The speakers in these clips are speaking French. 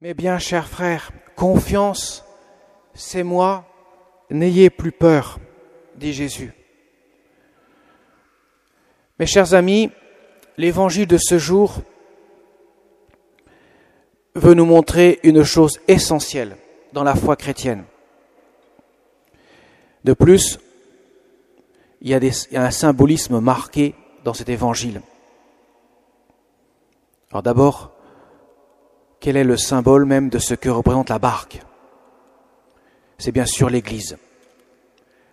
Mais bien, chers frères, confiance, c'est moi, n'ayez plus peur, dit Jésus. Mes chers amis, l'évangile de ce jour veut nous montrer une chose essentielle dans la foi chrétienne. De plus, il y a un symbolisme marqué dans cet évangile. Alors d'abord, quel est le symbole même de ce que représente la barque ? C'est bien sûr l'Église.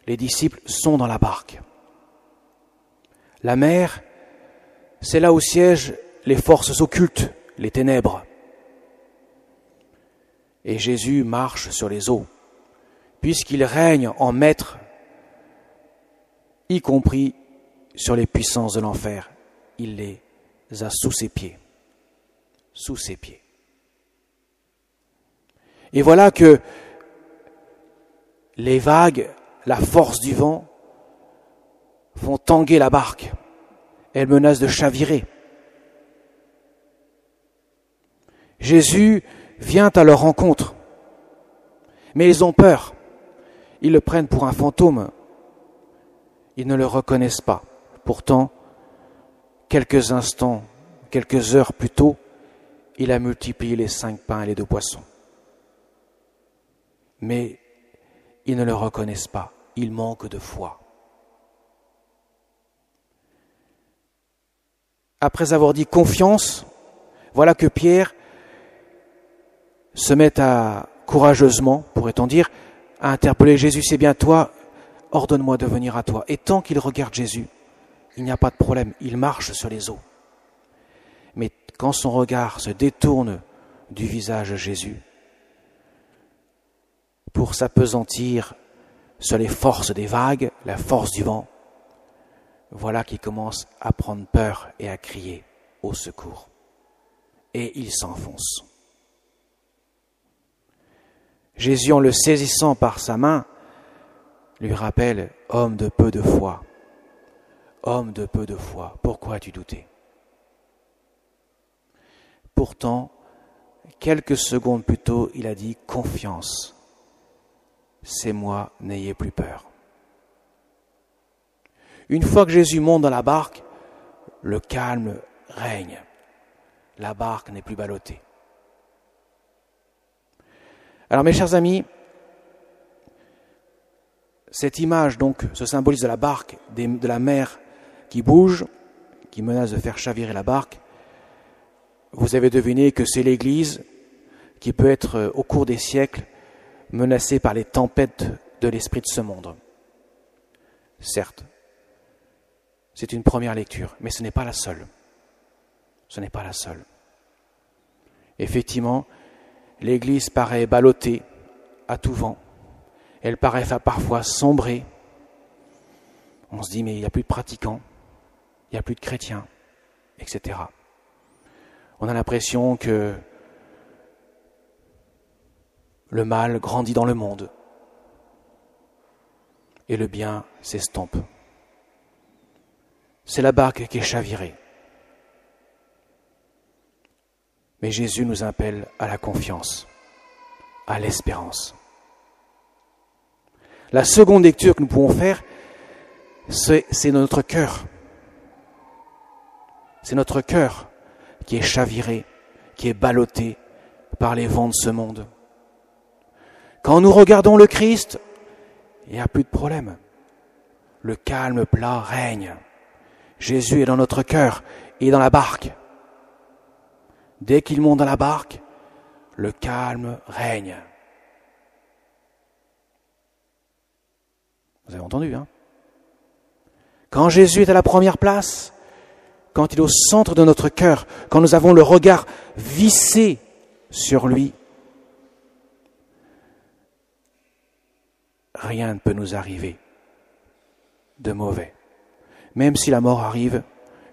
Les disciples sont dans la barque. La mer, c'est là où siègent les forces occultes, les ténèbres. Et Jésus marche sur les eaux, puisqu'il règne en maître, y compris sur les puissances de l'enfer. Il les a sous ses pieds. Sous ses pieds. Et voilà que les vagues, la force du vent, font tanguer la barque. Elle menace de chavirer. Jésus vient à leur rencontre. Mais ils ont peur. Ils le prennent pour un fantôme. Ils ne le reconnaissent pas. Pourtant, quelques instants, quelques heures plus tôt, il a multiplié les 5 pains et les 2 poissons. Mais ils ne le reconnaissent pas. Ils manquent de foi. Après avoir dit confiance, voilà que Pierre se met courageusement, pourrait-on dire, à interpeller Jésus. C'est bien toi, ordonne-moi de venir à toi. Et tant qu'il regarde Jésus, il n'y a pas de problème, il marche sur les eaux. Mais quand son regard se détourne du visage de Jésus, pour s'appesantir sur les forces des vagues, la force du vent, voilà qu'il commence à prendre peur et à crier au secours. Et il s'enfonce. Jésus, en le saisissant par sa main, lui rappelle « Homme de peu de foi, homme de peu de foi, pourquoi as-tu douté ?» Pourtant, quelques secondes plus tôt, il a dit « Confiance, c'est moi, n'ayez plus peur. » Une fois que Jésus monte dans la barque, le calme règne. La barque n'est plus ballottée. Alors mes chers amis, cette image, donc, ce symbolisme de la barque, de la mer qui bouge, qui menace de faire chavirer la barque, vous avez deviné que c'est l'Église qui peut être, au cours des siècles, menacée par les tempêtes de l'esprit de ce monde. Certes, c'est une première lecture, mais ce n'est pas la seule. Ce n'est pas la seule. Effectivement, l'Église paraît ballottée à tout vent. Elle paraît parfois sombrer. On se dit, mais il n'y a plus de pratiquants, il n'y a plus de chrétiens, etc. On a l'impression que le mal grandit dans le monde et le bien s'estompe. C'est la barque qui est chavirée. Mais Jésus nous appelle à la confiance, à l'espérance. La seconde lecture que nous pouvons faire, c'est notre cœur. C'est notre cœur qui est chaviré, qui est ballotté par les vents de ce monde. Quand nous regardons le Christ, il n'y a plus de problème. Le calme plat règne. Jésus est dans notre cœur et dans la barque. Dès qu'il monte dans la barque, le calme règne. Vous avez entendu, hein ? Quand Jésus est à la première place, quand il est au centre de notre cœur, quand nous avons le regard vissé sur lui, rien ne peut nous arriver de mauvais. Même si la mort arrive,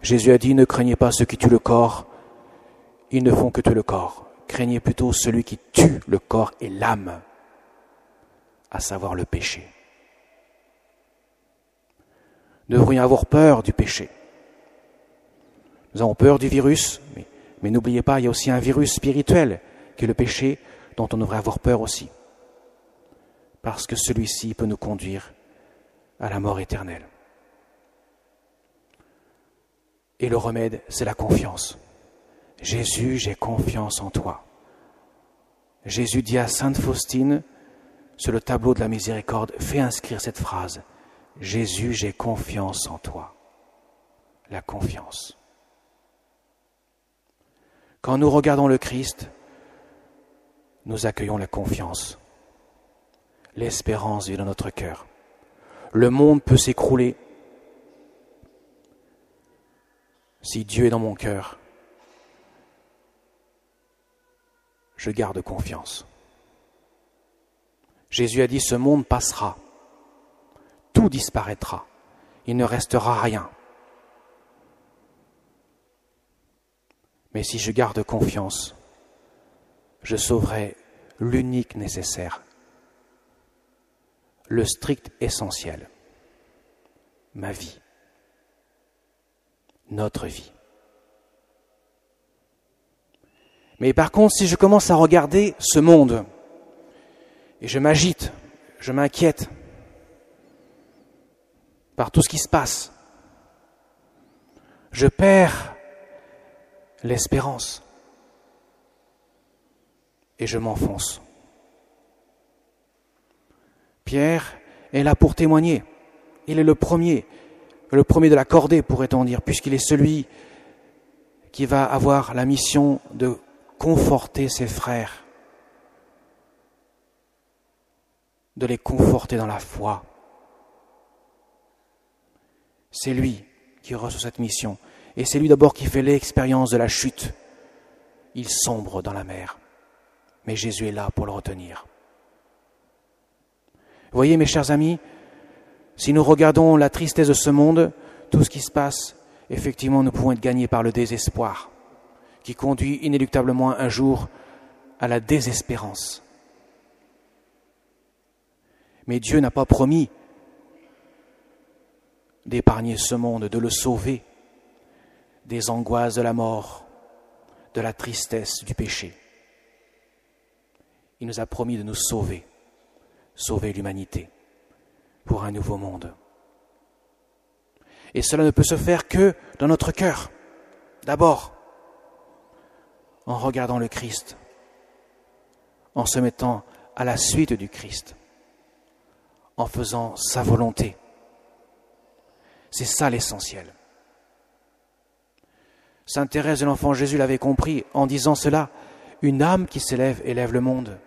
Jésus a dit « Ne craignez pas ceux qui tuent le corps, ils ne font que tuer le corps. Craignez plutôt celui qui tue le corps et l'âme, à savoir le péché. » Nous devrions avoir peur du péché. Nous avons peur du virus, mais n'oubliez pas, il y a aussi un virus spirituel qui est le péché, dont on devrait avoir peur aussi. Parce que celui-ci peut nous conduire à la mort éternelle. Et le remède, c'est la confiance. Jésus, j'ai confiance en toi. Jésus dit à Sainte Faustine, sur le tableau de la miséricorde, fais inscrire cette phrase. Jésus, j'ai confiance en toi. La confiance. Quand nous regardons le Christ, nous accueillons la confiance. L'espérance vit dans notre cœur. Le monde peut s'écrouler. Si Dieu est dans mon cœur, je garde confiance. Jésus a dit, ce monde passera, tout disparaîtra, il ne restera rien. Mais si je garde confiance, je sauverai l'unique nécessaire, le strict essentiel, ma vie, notre vie. Mais par contre, si je commence à regarder ce monde, et je m'agite, je m'inquiète par tout ce qui se passe, je perds l'espérance et je m'enfonce. Pierre est là pour témoigner. Il est le premier de la cordée, pourrait-on dire, puisqu'il est celui qui va avoir la mission de conforter ses frères, de les conforter dans la foi. C'est lui qui reçoit cette mission. Et c'est lui d'abord qui fait l'expérience de la chute. Il sombre dans la mer. Mais Jésus est là pour le retenir. Vous voyez, mes chers amis, si nous regardons la tristesse de ce monde, tout ce qui se passe, effectivement, nous pouvons être gagnés par le désespoir, qui conduit inéluctablement un jour à la désespérance. Mais Dieu n'a pas promis d'épargner ce monde, de le sauver des angoisses de la mort, de la tristesse du péché. Il nous a promis de nous sauver l'humanité pour un nouveau monde. Et cela ne peut se faire que dans notre cœur. D'abord, en regardant le Christ, en se mettant à la suite du Christ, en faisant sa volonté. C'est ça l'essentiel. Sainte Thérèse de l'Enfant Jésus l'avait compris en disant cela, une âme qui s'élève élève le monde.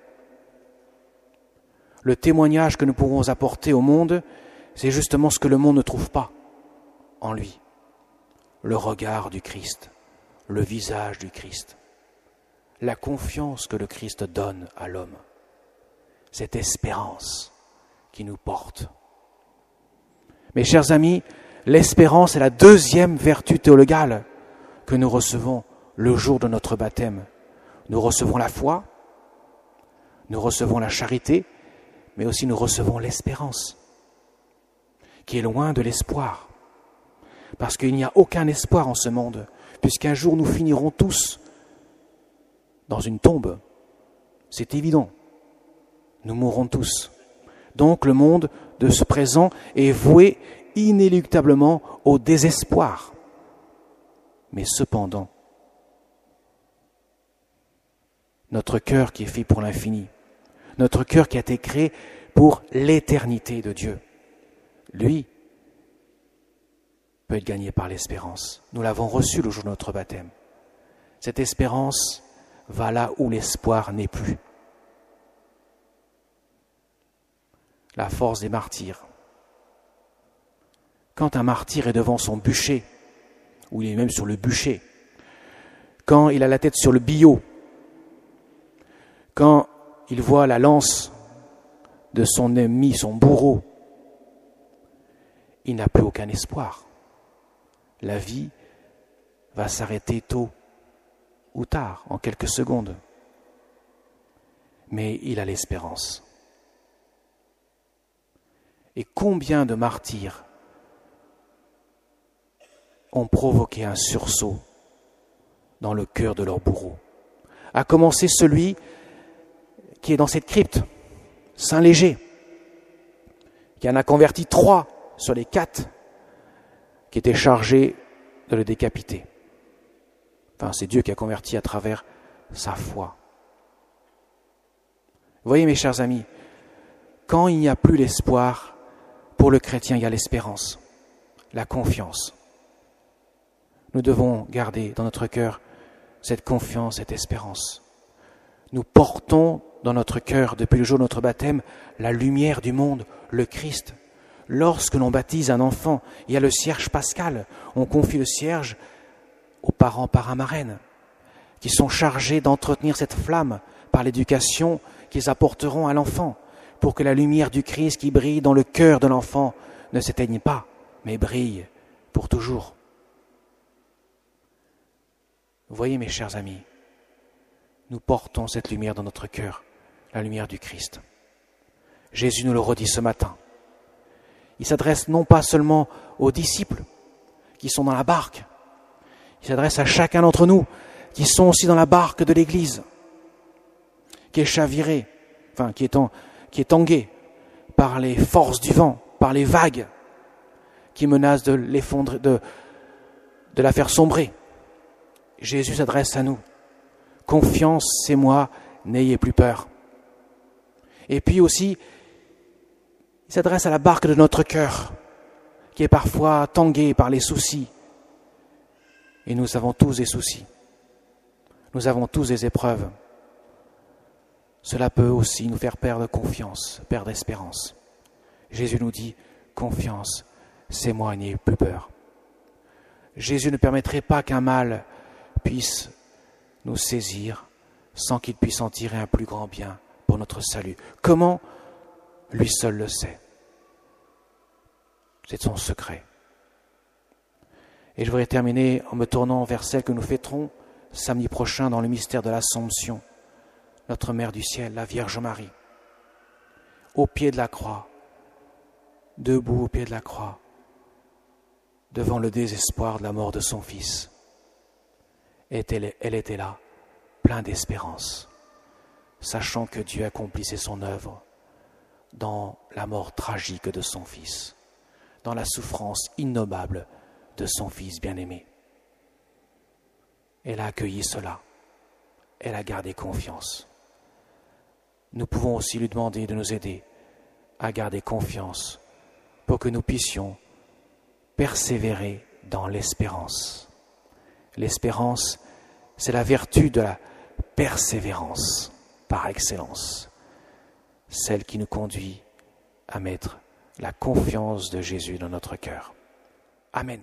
Le témoignage que nous pourrons apporter au monde, c'est justement ce que le monde ne trouve pas en lui. Le regard du Christ, le visage du Christ, la confiance que le Christ donne à l'homme, cette espérance qui nous porte. Mes chers amis, l'espérance est la deuxième vertu théologale que nous recevons le jour de notre baptême. Nous recevons la foi, nous recevons la charité, mais aussi nous recevons l'espérance, qui est loin de l'espoir. Parce qu'il n'y a aucun espoir en ce monde, puisqu'un jour nous finirons tous dans une tombe. C'est évident. Nous mourrons tous. Donc le monde de ce présent est voué inéluctablement au désespoir. Mais cependant, notre cœur qui est fait pour l'infini, notre cœur qui a été créé pour l'éternité de Dieu, lui, peut être gagné par l'espérance. Nous l'avons reçu le jour de notre baptême. Cette espérance va là où l'espoir n'est plus. La force des martyrs. Quand un martyr est devant son bûcher, ou il est même sur le bûcher, quand il a la tête sur le billot, quand il voit la lance de son ennemi, son bourreau, il n'a plus aucun espoir. La vie va s'arrêter tôt ou tard, en quelques secondes. Mais il a l'espérance. Et combien de martyrs ont provoqué un sursaut dans le cœur de leur bourreau, à commencer celui qui est dans cette crypte, Saint Léger, qui en a converti 3 sur les 4 qui étaient chargés de le décapiter. Enfin, c'est Dieu qui a converti à travers sa foi. Vous voyez, mes chers amis, quand il n'y a plus l'espoir, pour le chrétien, il y a l'espérance, la confiance. Nous devons garder dans notre cœur cette confiance, cette espérance. Nous portons dans notre cœur, depuis le jour de notre baptême, la lumière du monde, le Christ. Lorsque l'on baptise un enfant, il y a le cierge pascal. On confie le cierge aux parents paramarènes, qui sont chargés d'entretenir cette flamme par l'éducation qu'ils apporteront à l'enfant, pour que la lumière du Christ qui brille dans le cœur de l'enfant ne s'éteigne pas, mais brille pour toujours. Vous voyez, mes chers amis, nous portons cette lumière dans notre cœur, la lumière du Christ. Jésus nous le redit ce matin. Il s'adresse non pas seulement aux disciples qui sont dans la barque, il s'adresse à chacun d'entre nous qui sont aussi dans la barque de l'Église, qui est chavirée, enfin qui est tanguée par les forces du vent, par les vagues qui menacent de l'effondrer, de la faire sombrer. Jésus s'adresse à nous. Confiance, c'est moi, n'ayez plus peur. Et puis aussi, il s'adresse à la barque de notre cœur, qui est parfois tanguée par les soucis. Et nous avons tous des soucis. Nous avons tous des épreuves. Cela peut aussi nous faire perdre confiance, perdre espérance. Jésus nous dit, confiance, c'est moi, n'ayez plus peur. Jésus ne permettrait pas qu'un mal puisse nous saisir sans qu'il puisse en tirer un plus grand bien pour notre salut. Comment ? Lui seul le sait. C'est son secret. Et je voudrais terminer en me tournant vers celle que nous fêterons samedi prochain dans le mystère de l'Assomption, notre Mère du ciel, la Vierge Marie, au pied de la croix, debout au pied de la croix, devant le désespoir de la mort de son Fils. Elle était là, pleine d'espérance, sachant que Dieu accomplissait son œuvre dans la mort tragique de son Fils, dans la souffrance innommable de son Fils bien-aimé. Elle a accueilli cela, elle a gardé confiance. Nous pouvons aussi lui demander de nous aider à garder confiance pour que nous puissions persévérer dans l'espérance. L'espérance, c'est la vertu de la persévérance par excellence, celle qui nous conduit à mettre la confiance de Jésus dans notre cœur. Amen.